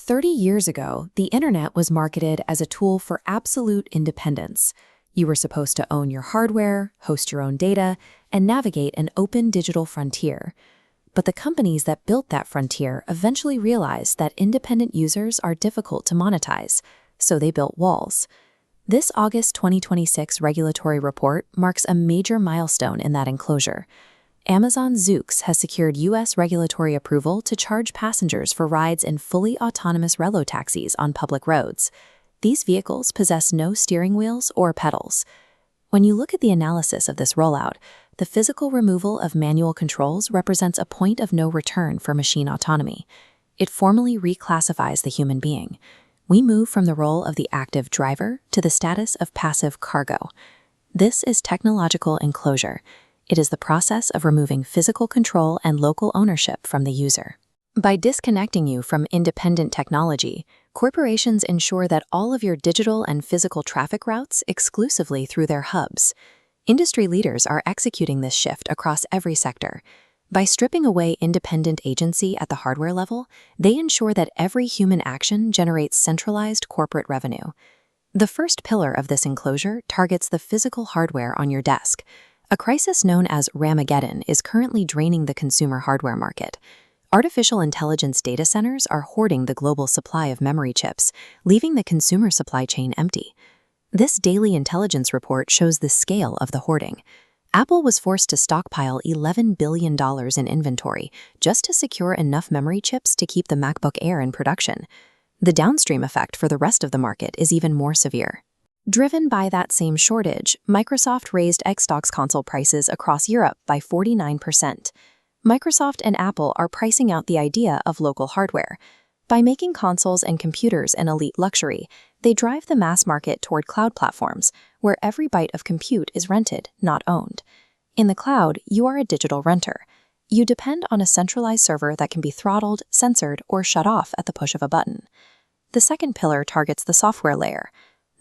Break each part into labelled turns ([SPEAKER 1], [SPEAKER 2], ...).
[SPEAKER 1] 30 years ago, the internet was marketed as a tool for absolute independence. You were supposed to own your hardware, host your own data, and navigate an open digital frontier. But the companies that built that frontier eventually realized that independent users are difficult to monetize, so they built walls. This August 2026 regulatory report marks a major milestone in that enclosure. Amazon Zoox has secured U.S. regulatory approval to charge passengers for rides in fully autonomous relo-taxis on public roads. These vehicles possess no steering wheels or pedals. When you look at the analysis of this rollout, the physical removal of manual controls represents a point of no return for machine autonomy. It formally reclassifies the human being. We move from the role of the active driver to the status of passive cargo. This is technological enclosure. It is the process of removing physical control and local ownership from the user. By disconnecting you from independent technology, corporations ensure that all of your digital and physical traffic routes exclusively through their hubs. Industry leaders are executing this shift across every sector. By stripping away independent agency at the hardware level, they ensure that every human action generates centralized corporate revenue. The first pillar of this enclosure targets the physical hardware on your desk. A crisis known as Ramageddon is currently draining the consumer hardware market. Artificial intelligence data centers are hoarding the global supply of memory chips, leaving the consumer supply chain empty. This daily intelligence report shows the scale of the hoarding. Apple was forced to stockpile $11 billion in inventory just to secure enough memory chips to keep the MacBook Air in production. The downstream effect for the rest of the market is even more severe. Driven by that same shortage, Microsoft raised Xbox console prices across Europe by 49%. Microsoft and Apple are pricing out the idea of local hardware. By making consoles and computers an elite luxury, they drive the mass market toward cloud platforms, where every byte of compute is rented, not owned. In the cloud, you are a digital renter. You depend on a centralized server that can be throttled, censored, or shut off at the push of a button. The second pillar targets the software layer.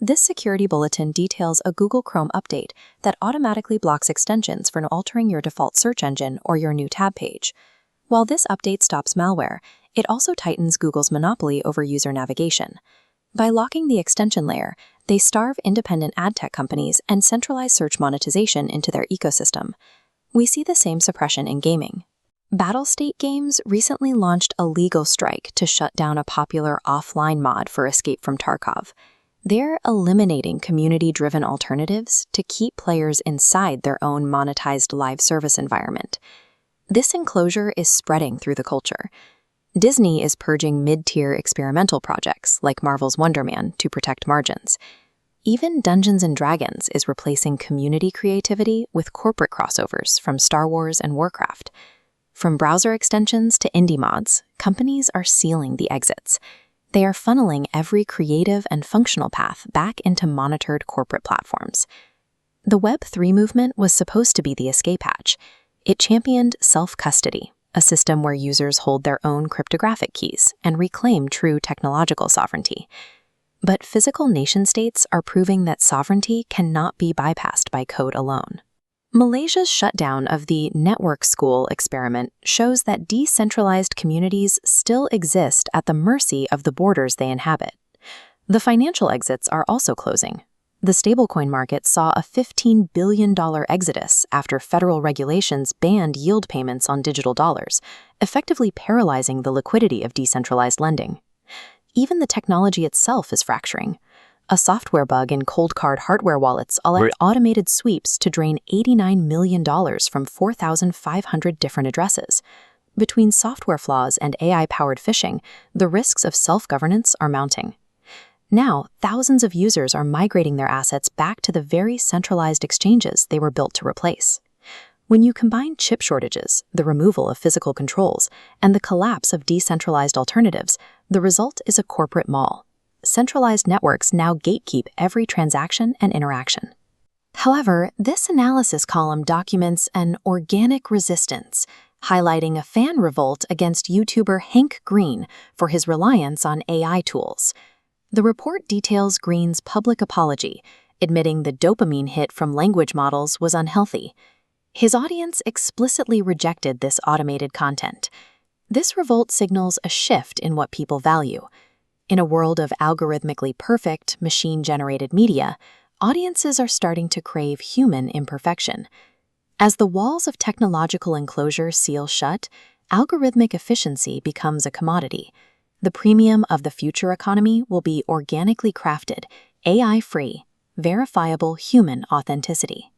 [SPEAKER 1] This security bulletin details a Google Chrome update that automatically blocks extensions from altering your default search engine or your new tab page. While this update stops malware, it also tightens Google's monopoly over user navigation. By locking the extension layer, they starve independent ad tech companies and centralize search monetization into their ecosystem. We see the same suppression in gaming. Battlestate Games recently launched a legal strike to shut down a popular offline mod for Escape from Tarkov. They're eliminating community-driven alternatives to keep players inside their own monetized live service environment. This enclosure is spreading through the culture. Disney is purging mid-tier experimental projects like Marvel's Wonder Man to protect margins. Even Dungeons & Dragons is replacing community creativity with corporate crossovers from Star Wars and Warcraft. From browser extensions to indie mods, companies are sealing the exits. They are funneling every creative and functional path back into monitored corporate platforms. The Web3 movement was supposed to be the escape hatch. It championed self-custody, a system where users hold their own cryptographic keys and reclaim true technological sovereignty. But physical nation-states are proving that sovereignty cannot be bypassed by code alone. Malaysia's shutdown of the network school experiment shows that decentralized communities still exist at the mercy of the borders they inhabit. The financial exits are also closing. The stablecoin market saw a $15 billion exodus after federal regulations banned yield payments on digital dollars, effectively paralyzing the liquidity of decentralized lending. Even the technology itself is fracturing. A software bug in cold card hardware wallets allowed automated sweeps to drain $89 million from 4,500 different addresses. Between software flaws and AI-powered phishing, the risks of self-governance are mounting. Now, thousands of users are migrating their assets back to the very centralized exchanges they were built to replace. When you combine chip shortages, the removal of physical controls, and the collapse of decentralized alternatives, the result is a corporate mall. Centralized networks now gatekeep every transaction and interaction. However, this analysis column documents an organic resistance, highlighting a fan revolt against YouTuber Hank Green for his reliance on AI tools. The report details Green's public apology, admitting the dopamine hit from language models was unhealthy. His audience explicitly rejected this automated content. This revolt signals a shift in what people value. In a world of algorithmically perfect, machine-generated media, audiences are starting to crave human imperfection. As the walls of technological enclosure seal shut, algorithmic efficiency becomes a commodity. The premium of the future economy will be organically crafted, AI-free, verifiable human authenticity.